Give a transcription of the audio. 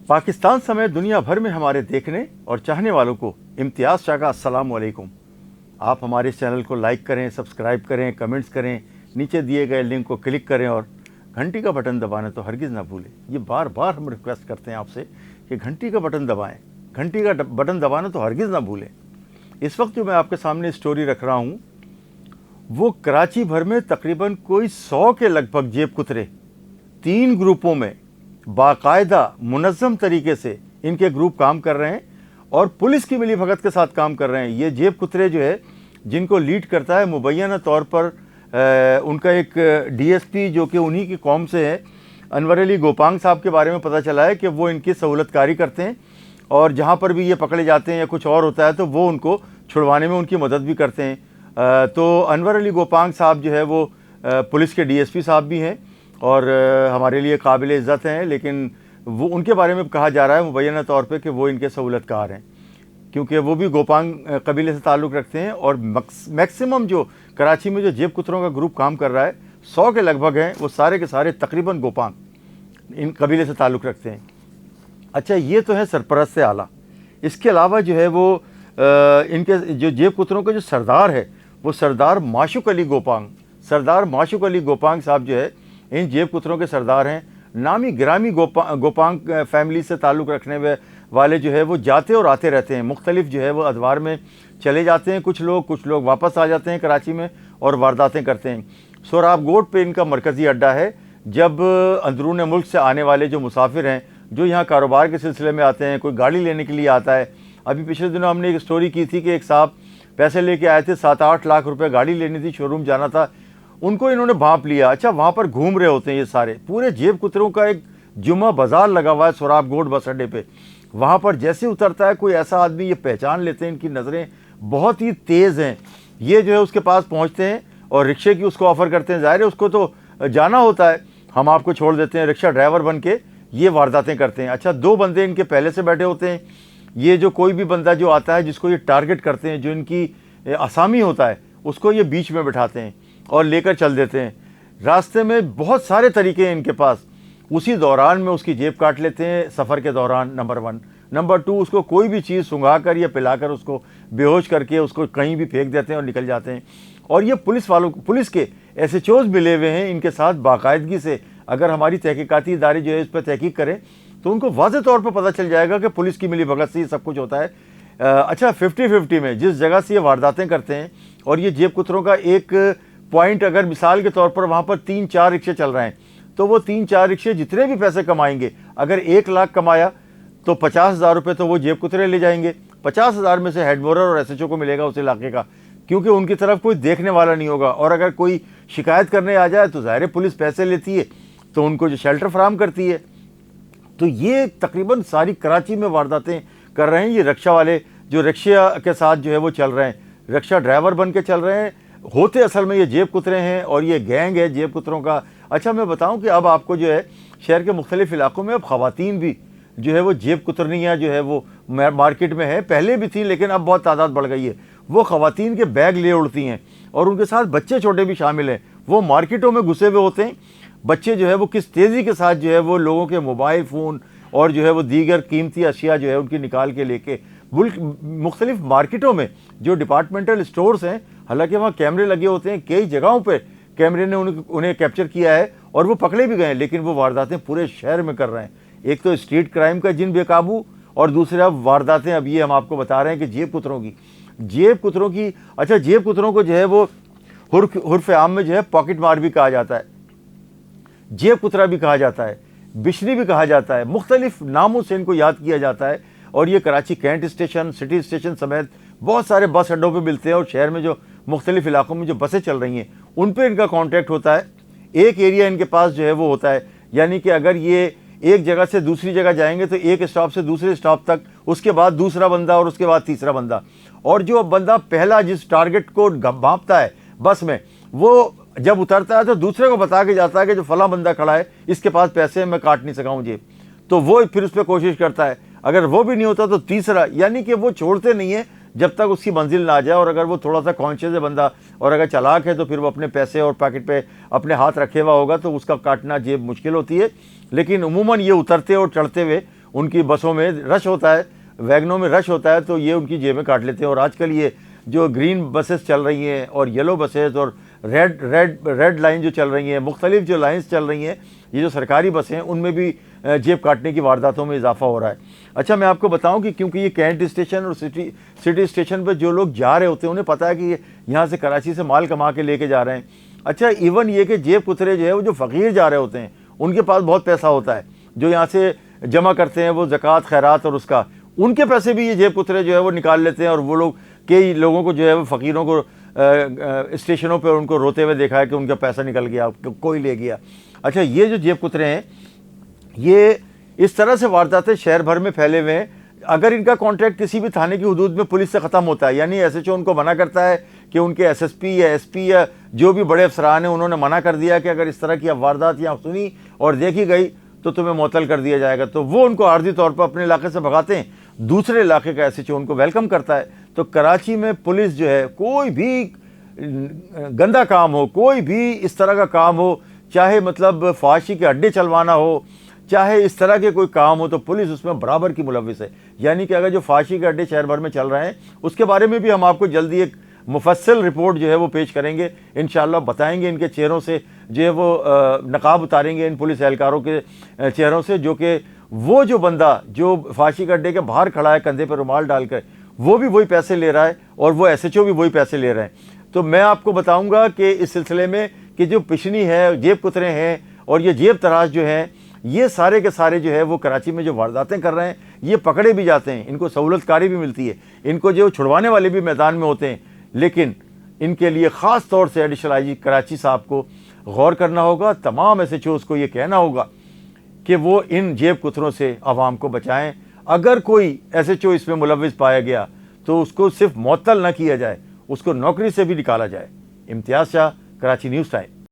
पाकिस्तान समेत दुनिया भर में हमारे देखने और चाहने वालों को इम्तियाज़ शाह का अस्सलाम वालेकुम। आप हमारे चैनल को लाइक करें, सब्सक्राइब करें, कमेंट्स करें, नीचे दिए गए लिंक को क्लिक करें और घंटी का बटन दबाना तो हरगिज़ ना भूलें। ये बार बार हम रिक्वेस्ट करते हैं आपसे कि घंटी का बटन दबाएं, घंटी का बटन दबाना तो हरगिज़ ना भूलें। इस वक्त जो मैं आपके सामने स्टोरी रख रहा हूँ वो कराची भर में तकरीबन कोई 100 के लगभग जेब कुतरे 3 ग्रुपों में बाकायदा मुनज़्ज़म तरीके से इनके ग्रुप काम कर रहे हैं और पुलिस की मिलीभगत के साथ काम कर रहे हैं। ये जेब कुतरे जो है जिनको लीड करता है मुबैना तौर पर उनका एक डीएसपी जो कि उन्हीं की कौम से है, अनवर अली गोपांग साहब के बारे में पता चला है कि वो इनकी सहूलतकारी करते हैं और जहाँ पर भी ये पकड़े जाते हैं या कुछ और होता है तो वो उनको छुड़वाने में उनकी मदद भी करते हैं। तो अनवर अली गोपांग साहब जो है वो पुलिस के डीएसपी साहब भी हैं और हमारे लिए काबिल इज़्ज़त हैं, लेकिन वो उनके बारे में कहा जा रहा है मुबैना तौर पे कि वो इनके सहूलतकार हैं क्योंकि वो भी गोपांग कबीले से ताल्लुक़ रखते हैं। और मैक्सिमम जो कराची में जो जेब कुतरों का ग्रुप काम कर रहा है 100 के लगभग हैं, वो सारे के सारे तकरीबन गोपांग इन कबीले से ताल्लुक़ रखते हैं। अच्छा, ये तो है सरपरस्त आला। इसके अलावा जो है वो इनके जो जेब कुतरों के जो सरदार है वो सरदार माशुक अली गोपांग, सरदार माशुक अली गोपांग साहब जो है इन जेब कुतरों के सरदार हैं। नामी गिरामी गोपांग फैमिली से ताल्लुक़ रखने वाले जो है वो जाते और आते रहते हैं, मुख्तलिफ जो है वो अदवार में चले जाते हैं। कुछ लोग वापस आ जाते हैं कराची में और वारदातें करते हैं। सोराब गोट पे इनका मरकज़ी अड्डा है। जब अंदरून मुल्क से आने वाले जो मुसाफिर हैं जो यहाँ कारोबार के सिलसिले में आते हैं, कोई गाड़ी लेने के लिए आता है। अभी पिछले दिनों हमने एक स्टोरी की थी कि एक साहब पैसे लेके आए थे, 7-8 लाख रुपए गाड़ी लेनी थी, शोरूम जाना था, उनको इन्होंने भांप लिया। अच्छा, वहाँ पर घूम रहे होते हैं ये सारे, पूरे जेब कुतरों का एक जुम्मा बाजार लगा हुआ है सोराब गोट बस अड्डे पे। वहाँ पर जैसे उतरता है कोई ऐसा आदमी, ये पहचान लेते हैं, इनकी नज़रें बहुत ही तेज़ हैं। ये जो है उसके पास पहुँचते हैं और रिक्शे की उसको ऑफ़र करते हैं। ज़ाहिर है उसको तो जाना होता है, हम आपको छोड़ देते हैं, रिक्शा ड्राइवर बन के ये वारदातें करते हैं। अच्छा, 2 बंदे इनके पहले से बैठे होते हैं। ये जो कोई भी बंदा जो आता है जिसको ये टारगेट करते हैं, जो इनकी असामी होता है, उसको ये बीच में बिठाते हैं और लेकर चल देते हैं। रास्ते में बहुत सारे तरीके हैं इनके पास। उसी दौरान में उसकी जेब काट लेते हैं सफ़र के दौरान, नंबर 1। नंबर 2, उसको कोई भी चीज़ सुंघा कर या पिलाकर उसको बेहोश करके उसको कहीं भी फेंक देते हैं और निकल जाते हैं। और ये पुलिस के ऐसे चोज मिले हुए हैं इनके साथ बाकायदगी से। अगर हमारी तहकीकाती इदारे जो है इस पर तहकीक करें तो उनको वाज़ेह तौर पर पता चल जाएगा कि पुलिस की मिलीभगत से ये सब कुछ होता है। अच्छा, 50-50 में जिस जगह से ये वारदातें करते हैं और ये जेब कुतरों का एक पॉइंट, अगर मिसाल के तौर पर वहाँ पर 3-4 रिक्शे चल रहे हैं तो वो 3-4 रिक्शे जितने भी पैसे कमाएंगे, अगर 1 लाख कमाया तो 50,000 रुपये तो वो जेब कुतरे ले जाएंगे। 50,000 में से हेड बोरर और एसएचओ को मिलेगा उस इलाके का, क्योंकि उनकी तरफ कोई देखने वाला नहीं होगा। और अगर कोई शिकायत करने आ जाए तो ज़ाहिर पुलिस पैसे लेती है तो उनको जो शेल्टर फराहम करती है। तो ये तकरीबन सारी कराची में वारदातें कर रहे हैं ये रिक्शा वाले, जो रिक्शा के साथ जो है वो चल रहे हैं, रिक्शा ड्राइवर बन के चल रहे हैं। होते असल में ये जेब कुतरे हैं और ये गैंग है जेब कुतरों का। अच्छा, मैं बताऊं कि अब आपको जो है शहर के मुख्तलिफ इलाकों में अब ख़वातीन भी जो है वो जेब कुतरनियाँ जो है वो मार्केट में है। पहले भी थी लेकिन अब बहुत तादाद बढ़ गई है। वो ख़वातीन के बैग ले उड़ती हैं और उनके साथ बच्चे छोटे भी शामिल हैं। वो मार्केटों में घुसे हुए होते हैं। बच्चे जो है वो किस तेज़ी के साथ जो है वो लोगों के मोबाइल फ़ोन और जो है वो दीगर कीमती अशिया जो है उनकी निकाल के लेके मुख्तलिफ मार्केटों में जो डिपार्टमेंटल स्टोर्स हैं, हालांकि वहाँ कैमरे लगे होते हैं, कई जगहों पे कैमरे ने उन्हें कैप्चर किया है और वो पकड़े भी गए, लेकिन वो वारदातें पूरे शहर में कर रहे हैं। एक तो स्ट्रीट क्राइम का जिन बेकाबू और दूसरा वारदातें अब ये हम आपको बता रहे हैं कि जेब कुतरों की। अच्छा, जेब कुतरों को जो है वो हुर्फ आम में जो है पॉकेट मार भी कहा जाता है, जेब कुतरा भी कहा जाता है, बिशरी भी कहा जाता है, मुख्तलिफ नामों से इनको याद किया जाता है। और ये Karachi cantt station, city station समेत बहुत सारे बस अड्डों पे मिलते हैं और शहर में जो मुख्तलिफ इलाकों में जो बसें चल रही हैं उन पर इनका कॉन्टैक्ट होता है। एक एरिया इनके पास जो है वो होता है, यानी कि अगर ये एक जगह से दूसरी जगह जाएंगे तो एक स्टॉप से दूसरे स्टॉप तक, उसके बाद दूसरा बंदा और उसके बाद तीसरा बंदा। और जो बंदा पहला जिस टारगेट को भांपता है बस में, वो जब उतरता है तो दूसरे को बता के जाता है कि जो फला बंदा खड़ा है इसके पास पैसे हैं, मैं काट नहीं सका हूँ जेब, तो वो फिर उस पर कोशिश करता है। अगर वो भी नहीं होता तो तीसरा, यानी कि वो छोड़ते नहीं है जब तक उसकी मंजिल ना आ जाए। और अगर वो थोड़ा सा कॉन्शियस है बंदा और अगर चालाक है तो फिर वो अपने पैसे और पैकेट पे अपने हाथ रखे हुआ होगा तो उसका काटना जेब मुश्किल होती है। लेकिन उमूमन ये उतरते और चढ़ते हुए उनकी बसों में रश होता है, वैगनों में रश होता है, तो ये उनकी जेबें काट लेते हैं। और आजकल ये जो ग्रीन बसेस चल रही हैं और येलो बसेस और रेड लाइन जो चल रही हैं, मुख्तलिफ जो लाइन्स चल रही हैं, ये जो सरकारी बसें हैं उनमें भी जेब काटने की वारदातों में इजाफा हो रहा है। अच्छा, मैं आपको बताऊं कि क्योंकि ये कैंट स्टेशन और सिटी स्टेशन पर जो लोग जा रहे होते हैं उन्हें पता है कि ये यहाँ से कराची से माल कमा के लेके जा रहे हैं। अच्छा, इवन ये कि जेब कुतरे जो है वो जो फ़कीर जा रहे होते हैं उनके पास बहुत पैसा होता है, जो यहाँ से जमा करते हैं वो ज़कात खैरात और उसका, उनके पैसे भी ये जेब कुतरे जो है वो निकाल लेते हैं। और वो लोग, कई लोगों को जो है वो फ़कीरों को स्टेशनों पर उनको रोते हुए देखा है कि उनका पैसा निकल गया, कोई ले गया। अच्छा, ये जो जेब कुतरे हैं ये इस तरह से वारदातें शहर भर में फैले हुए हैं। अगर इनका कॉन्ट्रैक्ट किसी भी थाने की हदूद में पुलिस से ख़त्म होता है, यानी SHO उनको मना करता है कि उनके SSP या SP या जो भी बड़े अफसरान हैं उन्होंने मना कर दिया कि अगर इस तरह की वारदात यहाँ सुनी और देखी गई तो तुम्हें मुअत्तल कर दिया जाएगा, तो वो उनको आर्जी तौर पर अपने इलाके से भगाते हैं, दूसरे इलाके का SHO उनको वेलकम करता है। तो कराची में पुलिस जो है, कोई भी गंदा काम हो, कोई भी इस तरह का काम हो, चाहे मतलब फाशी के अड्डे चलवाना हो, चाहे इस तरह के कोई काम हो, तो पुलिस उसमें बराबर की मुलव्विस है। यानी कि अगर जो फाशी के अड्डे शहर भर में चल रहे हैं उसके बारे में भी हम आपको जल्दी एक मुफस्सल रिपोर्ट जो है वो पेश करेंगे, इंशाअल्लाह बताएंगे। इनके चेहरों से जो है वो नकाब उतारेंगे इन पुलिस एहलकारों के चेहरों से, जो कि वो जो बंदा जो फाशी के अड्डे के बाहर खड़ा है कंधे पर रुमाल डालकर, वो भी वही पैसे ले रहा है और वो SHO भी वही पैसे ले रहे हैं। तो मैं आपको बताऊँगा कि इस सिलसिले में कि जो पिशनी है, जेब कुतरे हैं और ये जेब तराश जो हैं, ये सारे के सारे जो है वो कराची में जो वारदातें कर रहे हैं ये पकड़े भी जाते हैं, इनको सहूलतकारी भी मिलती है, इनको जो छुड़वाने वाले भी मैदान में होते हैं। लेकिन इनके लिए ख़ास तौर से एडिशनल IG कराची साहब को गौर करना होगा, तमाम SHOs को ये कहना होगा कि वो इन जेब कुतरों से आवाम को बचाएं। अगर कोई SHO इसमें मुलव्विस पाया गया तो उसको सिर्फ मुअत्तल न किया जाए, उसको नौकरी से भी निकाला जाए। इम्तियाज़ शाह, कराची न्यूज़ टाइम।